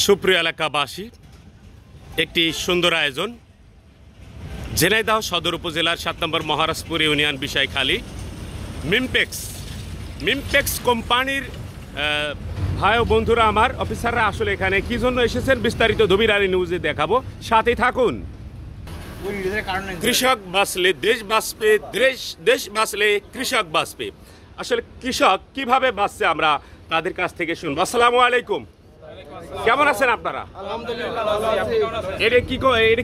সুপ্রিয় এলাকাবাসী, একটি সুন্দর আয়োজন ঝিনাইদহ সদর উপজেলার ৭ নম্বর মহারাজপুর ইউনিয়ন বিষয়খালী মিমপেক্স কোম্পানির ভাই ও বন্ধুরা, আমার অফিসাররা আসলে এখানে কি জন্য এসেছেন বিস্তারিত ধবির আলী নিউজে দেখাবো, সাথে থাকুন। কৃষক বাঁচলে দেশ বাঁচবে, দেশ বাঁচলে কৃষক বাঁচবে। আসলে কৃষক কিভাবে বাঁচছে আমরা তাদের কাছ থেকে শুনবো। আসসালামু আলাইকুম, কেমন আছেন আপনারা? এটা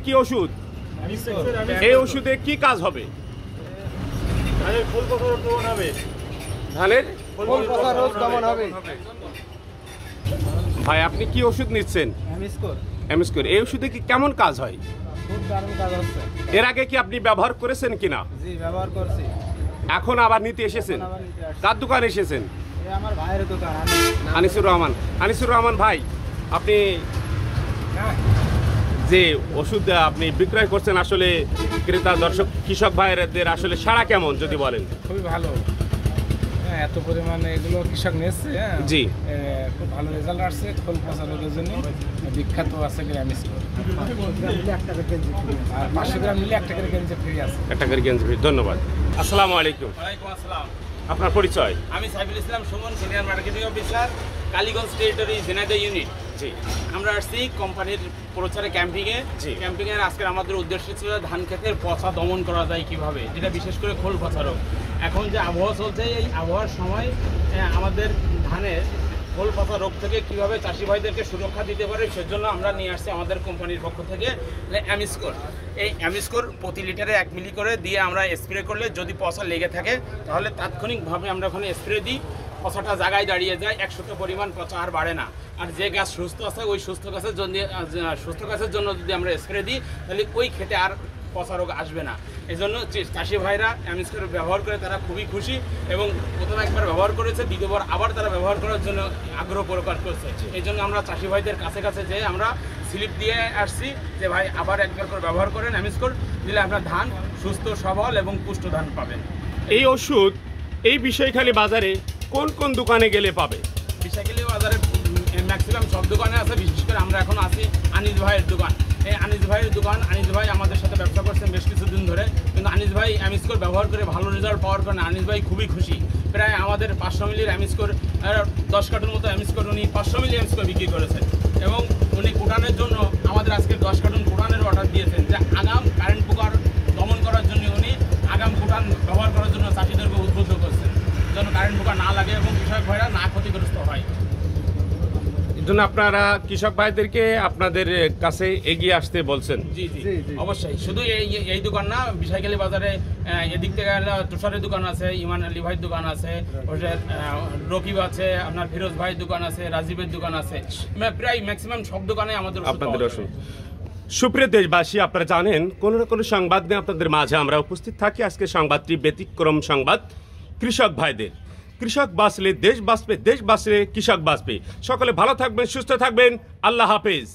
কি ওষুধ? এই ওষুধে কি কাজ হবে? ধানের ভাই, আপনি কি ওষুধ নিচ্ছেন? এমস্কোর। এই ওষুধে কি কেমন কাজ হয়? এর আগে কি আপনি ব্যবহার করেছেন কিনা? জি, ব্যবহার করছি। এখন আবার নিতে এসেছেন? কার দোকানে এসেছেন? আমার ভাইয়ের দোকান আনিসুর রহমান ভাই, আপনি যে ওষুধ আপনি বিক্রয় করছেন, আসলে ক্রেতা দর্শক কৃষক ভাইদের আসলে সাড়া কেমন যদি বলেন? খুবই ভালো। হ্যাঁ, এত পরিমাণে এগুলো কৃষক নিচ্ছে। জি, খুব ভালো রেজাল্ট আসছে। খোল পচা রোগের জন্য বিখ্যাত আছে গ্রামিস্কোর। আর 500 গ্রাম নিলে 1 টাকার গেঞ্জি ফ্রি আছে। 1 টাকার গেঞ্জি ফ্রি। ধন্যবাদ। আসসালামু আলাইকুম। ওয়ালাইকুম আসসালাম। আপনার পরিচয়? আমি Saiful Islam Suman, senior marketing officer, Kaliganj territory Jhenaidah unit. জি, আমরা আসছি কোম্পানির প্রচারে ক্যাম্পিংয়ে। ক্যাম্পিংয়ের আজকের আমাদের উদ্দেশ্য ছিল ধান ক্ষেতের পচা দমন করা যায় কিভাবে, যেটা বিশেষ করে খোল পচা রোগ। এখন যে আবহাওয়া চলছে, এই আবহাওয়ার সময় আমাদের ধানের খোল পচা রোগ থেকে কিভাবে চাষি ভাইদেরকে সুরক্ষা দিতে পারে, সেজন্য আমরা নিয়ে আসছি আমাদের কোম্পানির পক্ষ থেকে অ্যামিস্কোর। এই অ্যামিস্কোর প্রতি লিটারে 1 মিলি করে দিয়ে আমরা স্প্রে করলে যদি পচা লেগে থাকে তাহলে তাৎক্ষণিকভাবে আমরা ওখানে স্প্রে দিই, পচাটা জায়গায় দাঁড়িয়ে যায়, 100 পরিমাণ পচা আর বাড়ে না। আর যে গাছ সুস্থ আছে, ওই সুস্থ গাছের জন্য যদি আমরা স্প্রে দিই তাহলে ওই খেতে আর পচা রোগ আসবে না। এই জন্য চাষি ভাইরা অ্যামিস্কোর ব্যবহার করে তারা খুবই খুশি, এবং প্রথমে একবার ব্যবহার করেছে, দ্বিতীয়বার আবার তারা ব্যবহার করার জন্য আগ্রহ প্রকাশ করছে। এই জন্য আমরা চাষি ভাইদের কাছে যেয়ে আমরা স্লিপ দিয়ে আসছি যে ভাই আবার একবার করে ব্যবহার করেন অ্যামিস্কোর, দিলে আপনার ধান সুস্থ সবল এবং পুষ্ট ধান পাবেন। এই ওষুধ এই বিষয়খালী বাজারে কোন কোন দোকানে গেলে পাবে? বিষয়খালী বাজারে ম্যাক্সিমাম সব দোকানে আছে, বিশেষ করে আমরা এখন আছি আনিস ভাইয়ের দোকান। এই আনিস ভাইয়ের দোকান, আনিস ভাই আমাদের সাথে ব্যবসা করছেন বেশ কিছুদিন ধরে, কিন্তু আনিস ভাই অ্যামিস্কোর ব্যবহার করে ভালো রেজাল্ট পাওয়ার কারণে আনিস ভাই খুবই খুশি। প্রায় আমাদের 500 মিলির অ্যামিস্কোর 10 কার্টুন মতো অ্যামিস্কোর উনি 500 মিলি অ্যামিস্কোর বিক্রি করেছেন, এবং উনি কোটানের জন্য আমাদের আজকে 10 কার্টুন কোটানের অর্ডার দিয়েছেন, যে আগাম কারেন্ট পোকার দমন করার জন্য উনি আগাম কোটান ব্যবহার করার জন্য চাষিদেরকে উদ্বুদ্ধ করছেন, যেন কারেন্ট পোকা না লাগে এবং কৃষক ভাইরা না ক্ষতিগ্রস্ত হয়। জন্য আপনারা কৃষক ভাইদেরকে আপনাদের কাছে এগিয়ে আসতে বলছেন? জি জি অবশ্যই। শুধু এই দোকান না, বিষয়খালী বাজারে এদিক থেকে তুষারের দোকান আছে, ইমান আলী ভাইয়ের দোকান আছে, রকিব আছে, আপনার ফিরোজ ভাইয়ের দোকান আছে, রাজীবের দোকান আছে, প্রায় ম্যাক্সিমাম সব দোকানে আমাদের আপনাদের ওষুধ। সুপ্রিয় দেশবাসী, আপনারা জানেন কোনো না কোনো সংবাদ নিয়ে আপনাদের মাঝে আমরা উপস্থিত থাকি। আজকে সংবাদটি ব্যতিক্রম সংবাদ কৃষক ভাইদের। কৃষক বাঁচলে দেশ বাঁচবে, দেশ বাঁচলে কৃষক বাঁচবে। সকলে ভালো থাকবেন, সুস্থ থাকবেন। আল্লাহ হাফেজ।